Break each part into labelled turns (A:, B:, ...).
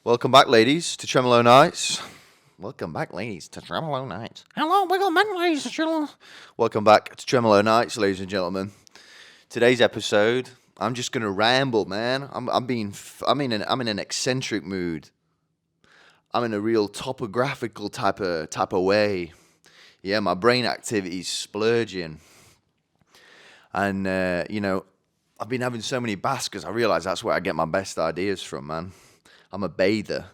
A: Welcome back, ladies, to Tremelo Nights. Welcome back, ladies, to Tremelo Nights. Hello, welcome back, ladies, to Tremelo. Welcome back to Tremelo Nights, ladies and gentlemen. Today's episode, I'm just gonna ramble, man. I'm in an eccentric mood. I'm in a real topographical type of way. Yeah, my brain activity's splurging, and I've been having so many baths because I realise that's where I get my best ideas from, man. I'm a bather.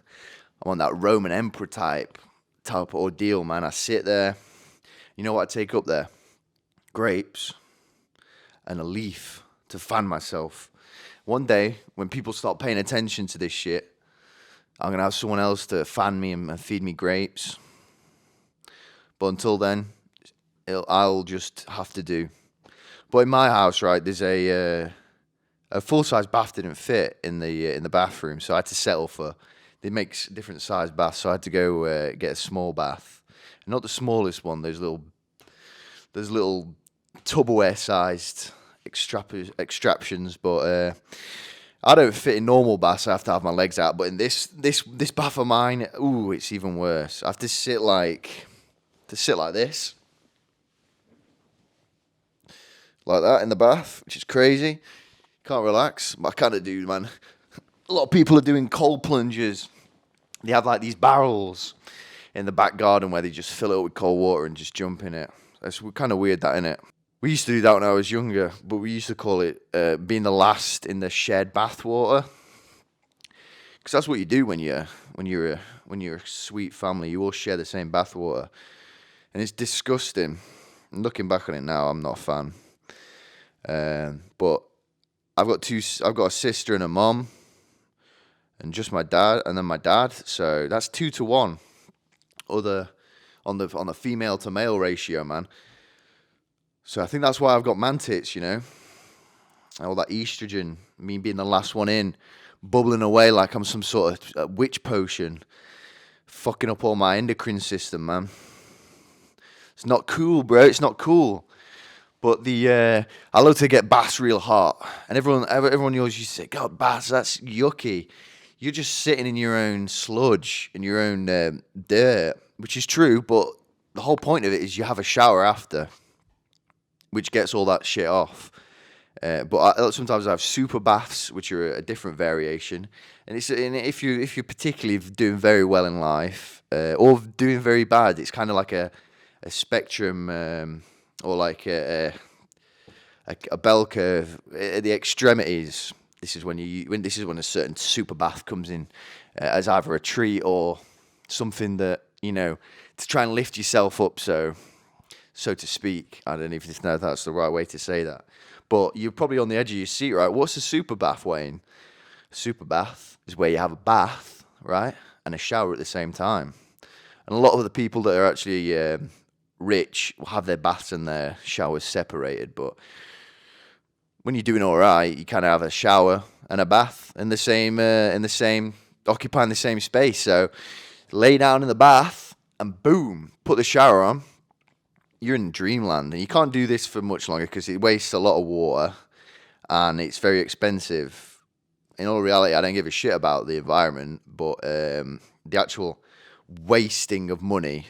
A: I'm on that Roman emperor type ordeal, man. I sit there. You know what I take up there? Grapes and a leaf to fan myself. One day, when people start paying attention to this shit, I'm gonna have someone else to fan me and feed me grapes. But until then, I'll just have to do. But in my house, right, there's a full size bath didn't fit in the bathroom, so I had to settle for. They make different size baths, so I had to go get a small bath, not the smallest one. There's little Tupperware sized extractions, but I don't fit in normal baths. I have to have my legs out. But in this bath of mine, ooh, it's even worse. I have to sit like this, like that in the bath, which is crazy. Can't relax. But I kind of do, man. A lot of people are doing cold plunges. They have like these barrels in the back garden where they just fill it up with cold water and just jump in it. It's kind of weird, that, innit? We used to do that when I was younger, but we used to call it being the last in the shared bath water. Because that's what you do when you're a sweet family. You all share the same bath water, and it's disgusting. And looking back on it now, I'm not a fan. But I've got a sister and a mom, and just my dad, and then my dad. So that's 2-to-1. Other on the female to male ratio, man. So I think that's why I've got man tits, all that estrogen, me being the last one in, bubbling away like I'm some sort of witch potion, fucking up all my endocrine system, man. It's not cool, bro. It's not cool. But I love to get baths real hot, and everyone always used to say, "God, baths, that's yucky." You're just sitting in your own sludge, in your own dirt, which is true. But the whole point of it is you have a shower after, which gets all that shit off. Sometimes I have super baths, which are a different variation. And if you're particularly doing very well in life or doing very bad, it's kind of like a spectrum. Or like a bell curve at the extremities. This is when a certain super bath comes in as either a treat or something that to try and lift yourself up, so to speak. I don't even know if that's the right way to say that, but you're probably on the edge of your seat, right? What's a super bath, Wayne? A super bath is where you have a bath, right, and a shower at the same time. And a lot of the people that are actually rich will have their baths and their showers separated, but when you're doing all right, you kind of have a shower and a bath in the same occupying the same space. So lay down in the bath and boom, put the shower on. You're in dreamland, and you can't do this for much longer because it wastes a lot of water and it's very expensive. In all reality, I don't give a shit about the environment, but the actual wasting of money,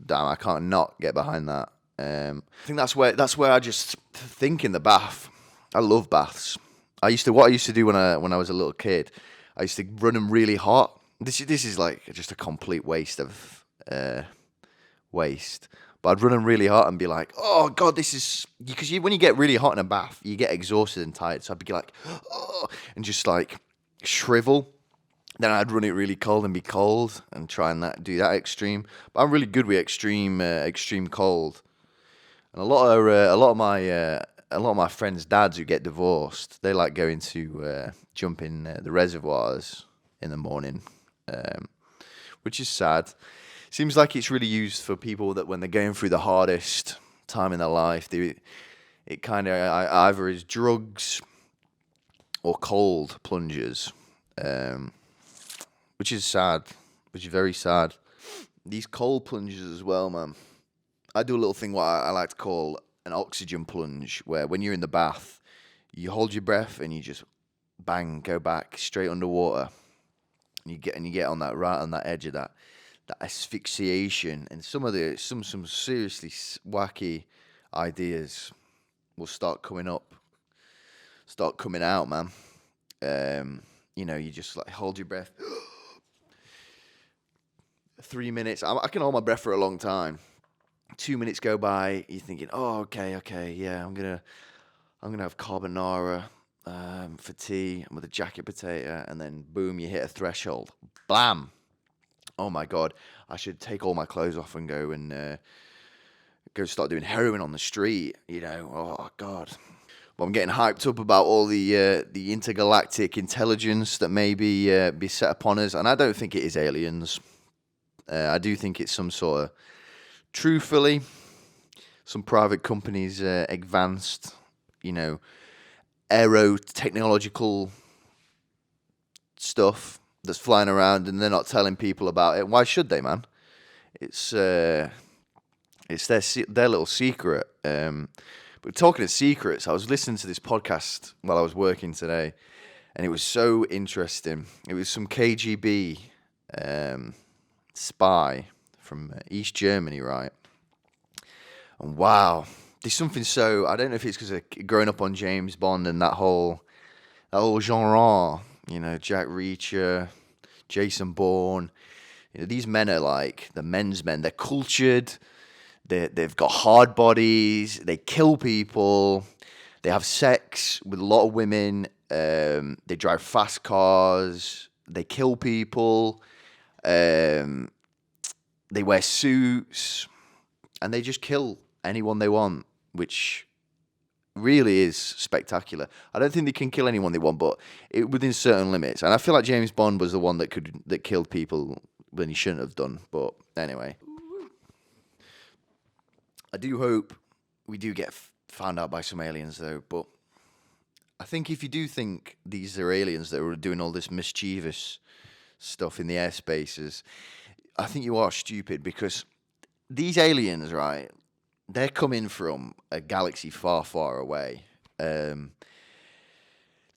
A: damn, I can't not get behind that. I think that's where I just think in the bath. I love baths. What I used to do when I was a little kid, I used to run them really hot. This is like just a complete waste of waste. But I'd run them really hot and be like, oh god, this is because when you get really hot in a bath, you get exhausted and tired. So I'd be like, oh, and just like shrivel. Then I'd run it really cold and be cold and try and do that extreme. But I'm really good with extreme cold. And a lot of my friends' dads who get divorced, they like going to jump in the reservoirs in the morning, which is sad. Seems like it's really used for people that when they're going through the hardest time in their life, it kind of either is drugs or cold plunges. Which is sad, which is very sad. These cold plunges as well, man. I do a little thing what I like to call an oxygen plunge, where when you're in the bath, you hold your breath and you just bang, go back straight underwater. You get on that right on that edge of that asphyxiation, and some seriously wacky ideas will start coming out, man. You just like hold your breath. 3 minutes. I can hold my breath for a long time. 2 minutes go by. You're thinking, oh, okay, yeah, I'm gonna have carbonara for tea with a jacket potato, and then boom, you hit a threshold. Blam! Oh my god, I should take all my clothes off and go start doing heroin on the street. Oh god. Well, I'm getting hyped up about all the intergalactic intelligence that may be set upon us, and I don't think it is aliens. I do think it's some sort of, truthfully, some private companies advanced, aero technological stuff that's flying around, and they're not telling people about it. Why should they, man? It's their little secret. But talking of secrets, I was listening to this podcast while I was working today, and it was so interesting. It was some KGB spy from East Germany, right? And wow, there's something so, I don't know if it's because of growing up on James Bond and that whole genre, Jack Reacher, Jason Bourne. These men are like the men's men. They're cultured. They've got hard bodies. They kill people. They have sex with a lot of women. They drive fast cars. They kill people. They wear suits. And they just kill anyone they want, which really is spectacular. I don't think they can kill anyone they want, but within certain limits. And I feel like James Bond was the one that killed people when he shouldn't have done. But anyway, I do hope we do get found out by some aliens, though. But I think if you do think these are aliens that are doing all this mischievous stuff in the airspaces, I think you are stupid, because these aliens, right, they're coming from a galaxy far, far away. They're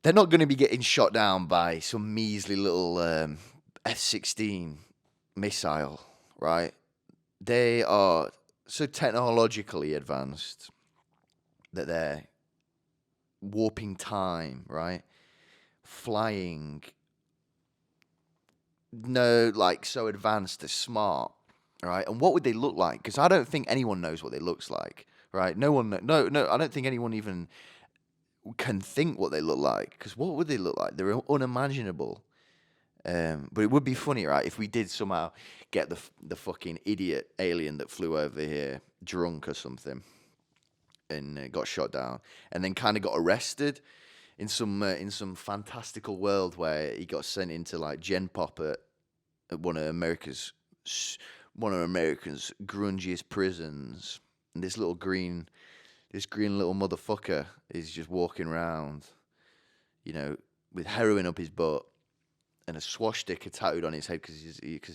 A: not going to be getting shot down by some measly little F-16 missile, right? They are so technologically advanced that they're warping time, right? Flying. No, like so advanced, they're smart, right? And what would they look like? Because I don't think anyone knows what they looks like, right? No one, no. I don't think anyone even can think what they look like. Because what would they look like? They're unimaginable. But it would be funny, right, if we did somehow get the fucking idiot alien that flew over here drunk or something and got shot down, and then kind of got arrested in some fantastical world where he got sent into like Gen Pop at one of America's grungiest prisons, and this green little motherfucker is just walking around, with heroin up his butt and a swastika tattooed on his head because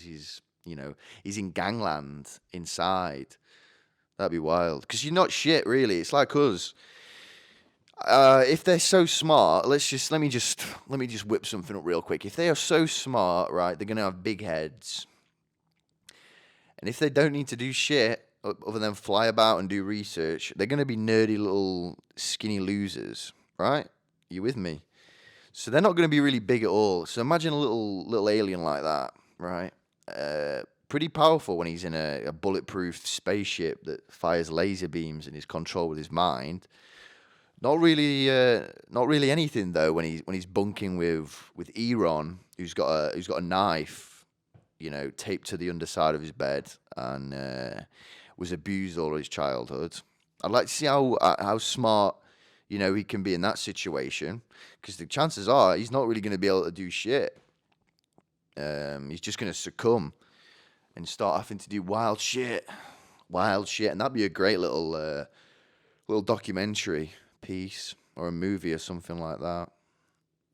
A: he's in gangland inside. That'd be wild. Because you're not shit, really. It's like us. If they're so smart, let me just whip something up real quick. If they are so smart, right, they're gonna have big heads, and if they don't need to do shit other than fly about and do research, they're gonna be nerdy little skinny losers, right? You with me? So they're not gonna be really big at all. So imagine a little alien like that, right? Pretty powerful when he's in a bulletproof spaceship that fires laser beams and is controlled with his mind. Not really anything though when he's bunking with Eron, who's got a knife, taped to the underside of his bed, and was abused all his childhood. I'd like to see how smart he can be in that situation, because the chances are he's not really going to be able to do shit. He's just going to succumb and start having to do wild shit, and that'd be a great little documentary piece or a movie or something like that.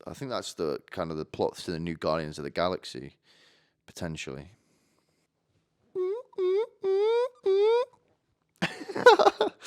A: I think that's the kind of the plot to the new Guardians of the Galaxy, potentially.